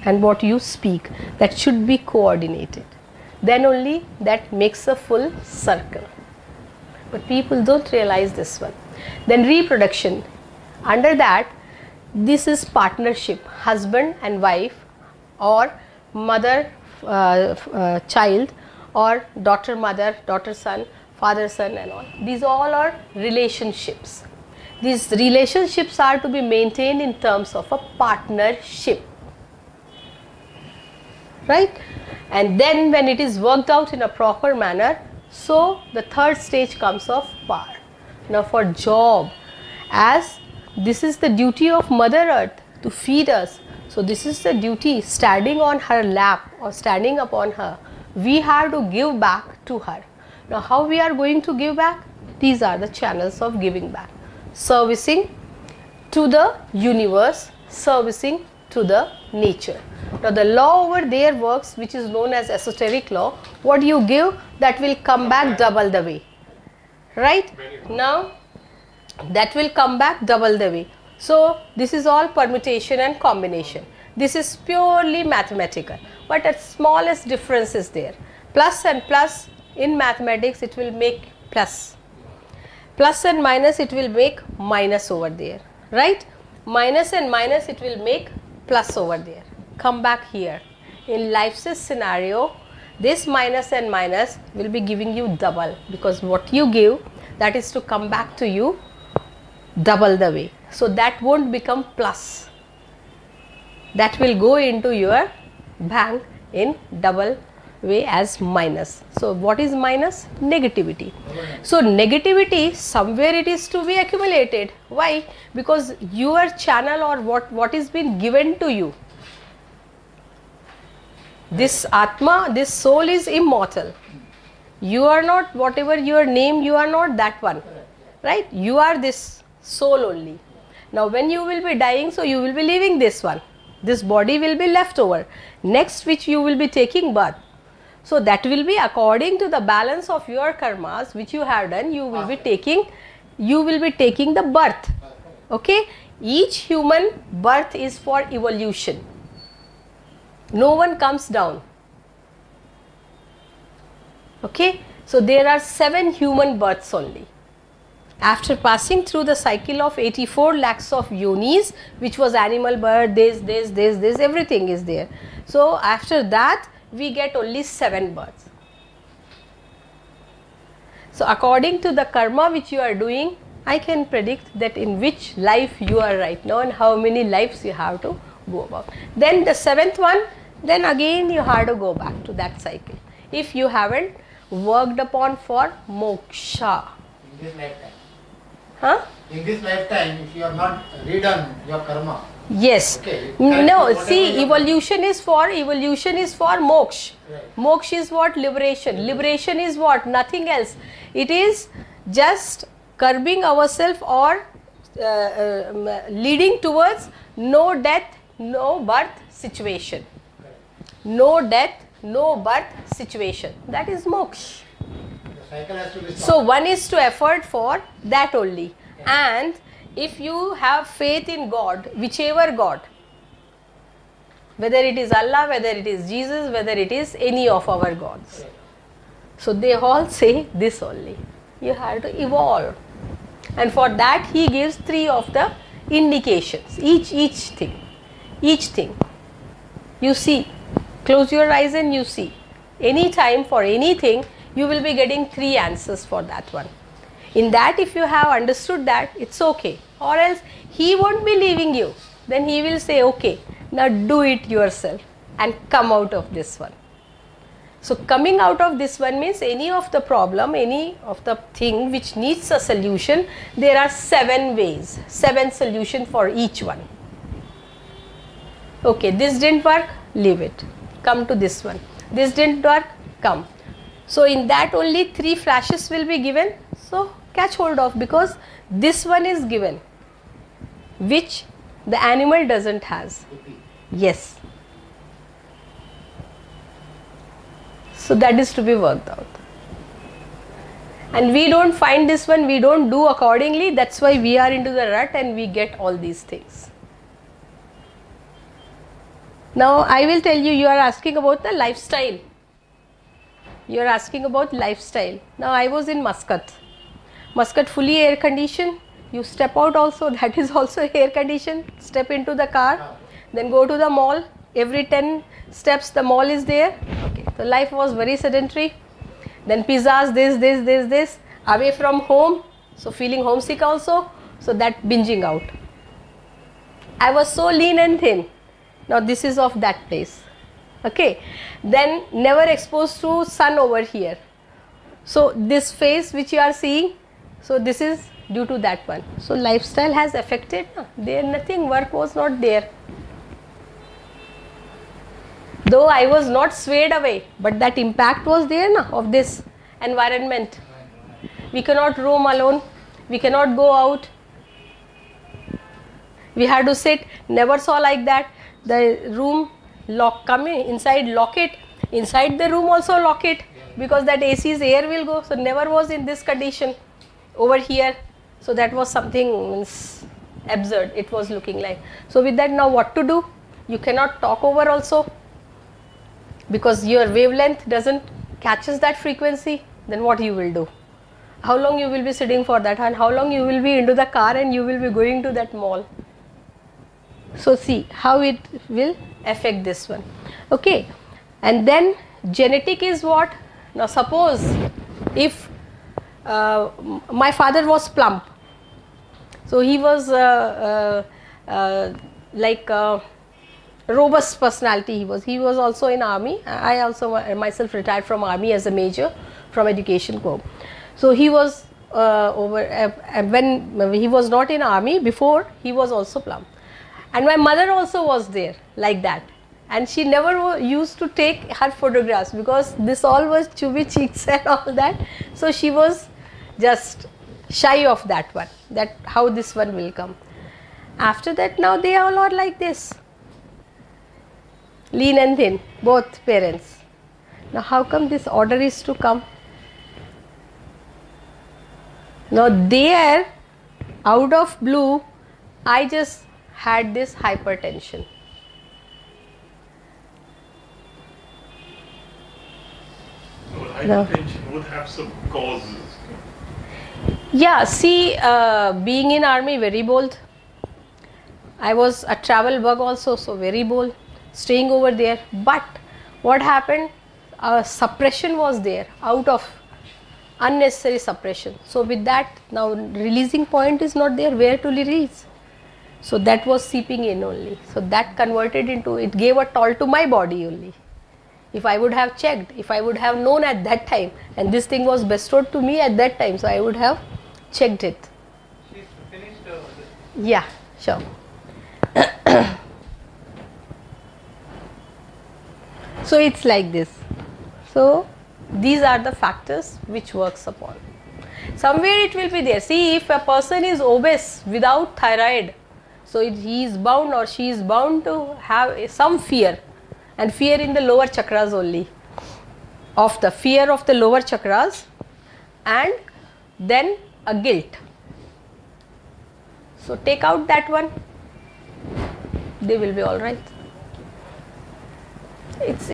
and what you speak. That should be coordinated. Then only that makes a full circle. But people don't realize this one. Then reproduction. Under that, this is partnership, husband and wife, or mother child, or daughter mother, daughter son, father son, and all. These all are relationships. These relationships are to be maintained in terms of a partnership, right? And then when it is worked out in a proper manner, so the third stage comes of power. Now for job, as this is the duty of Mother Earth to feed us. So this is the duty, standing on her lap or standing upon her. we have to give back to her. Now how we are going to give back? These are the channels of giving back. Servicing to the universe, servicing to the nature. Now the law over there works, which is known as esoteric law. What you give, that will come back double the way. Right? Now that will come back double the way. So this is all permutation and combination. This is purely mathematical, but a smallest difference is there. Plus and plus in mathematics, it will make plus. Plus and minus, it will make minus over there. Right? Minus and minus, it will make plus over there. Come back here. In life's scenario, this minus and minus will be giving you double, because what you give, that is to come back to you double the way. So that won't become plus. That will go into your bank in double way as minus. So what is minus? Negativity. So negativity, somewhere it is to be accumulated. Why? Because your channel, or what is been given to you, this Atma, this soul is immortal. You are not, whatever your name, you are not that one. Right? You are this soul only. Now when you will be dying, so you will be leaving this one. This body will be left over. Next, which you will be taking birth. So that will be according to the balance of your karmas which you have done. You will be taking the birth. Okay? Each human birth is for evolution. No one comes down. Okay? So there are 7 human births only. After passing through the cycle of 84 lakhs of yonis, which was animal birth, this, everything is there. So after that, we get only 7 births. So according to the karma which you are doing, I can predict that in which life you are right now and how many lives you have to go about. Then the 7th one, then again you have to go back to that cycle. If you haven't worked upon for moksha. In this lifetime. Huh? In this lifetime, if you have not redone your karma. Yes. Okay. No, see, evolution is for moksha. Right. Moksha is what? Liberation. Liberation is what? Nothing else. It is just curbing ourselves or leading towards no death, no birth situation. No death, no birth situation. That is moksha. The cycle has to be stopped. So one is to effort for that only. And if you have faith in God, whichever God, whether it is Allah, whether it is Jesus, whether it is any of our gods, so they all say this only. You have to evolve. And for that he gives 3 of the indications. Each thing. You see. Close your eyes and you see. Any time for anything, you will be getting 3 answers for that one. In that, if you have understood that, it's okay. Or else he won't be leaving you. Then he will say, okay, now do it yourself and come out of this one. So coming out of this one means any of the problem, any of the thing which needs a solution, there are 7 ways, 7 solutions for each one. Okay, this didn't work, leave it. Come to this one. This didn't work, come. So in that only 3 flashes will be given. So catch hold of, because this one is given, which the animal doesn't has. Yes. So that is to be worked out. And we don't find this one, we don't do accordingly. That's why we are into the rut and we get all these things. Now I will tell you, you are asking about the lifestyle. You are asking about lifestyle. Now I was in Muscat. Muscat fully air conditioned. You step out also, that is also air conditioned. Step into the car, then go to the mall. Every 10 steps the mall is there. Okay. So life was very sedentary. Then pizzas, this. Away from home. So feeling homesick also. So that binging out. I was so lean and thin. Now this is of that place. Okay. Then never exposed to sun over here. So this face which you are seeing, so this is due to that one. So lifestyle has affected. There nothing, work was not there. Though I was not swayed away, but that impact was there na, of this environment. We cannot roam alone, we cannot go out, we had to sit. Never saw like that. The room lock, come inside, lock it, inside the room also lock it, because that AC's air will go. So never was in this condition over here. So that was something absurd, it was looking like. So with that, now what to do? You cannot talk over also, because your wavelength doesn't catches that frequency. Then what you will do? How long you will be sitting for that, and how long you will be into the car and you will be going to that mall? So see how it will affect this one. Okay, and then genetic is what? Now suppose if my father was plump, so he was like robust personality. He was also in army. I also myself retired from army as a major from education corps. So he was when he was not in army, before he was also plump, and my mother also was there like that, and she never used to take her photographs because this all was chubby cheeks and all that. So she was just shy of that one, that how this one will come. After that, now they all are like this, lean and thin, both parents. Now how come this order is to come? Now there, out of blue, I just had this hypertension. So hypertension would have some causes. Yeah, see, being in army, very bold. I was a travel bug also, so very bold, staying over there. But what happened? Suppression was there, out of unnecessary suppression. So with that, now releasing point is not there, where to release. So that was seeping in only. So that converted into, it gave a toll to my body only. If I would have checked, if I would have known at that time, and this thing was bestowed to me at that time, so I would have checked it. She's finished Yeah, sure. So it's like this. So these are the factors which works upon. Somewhere it will be there. See, if a person is obese without thyroid, so he is bound or she is bound to have some fear, and fear in the lower chakras only, of the fear of the lower chakras, and then a guilt. So take out that one, they will be all right. It's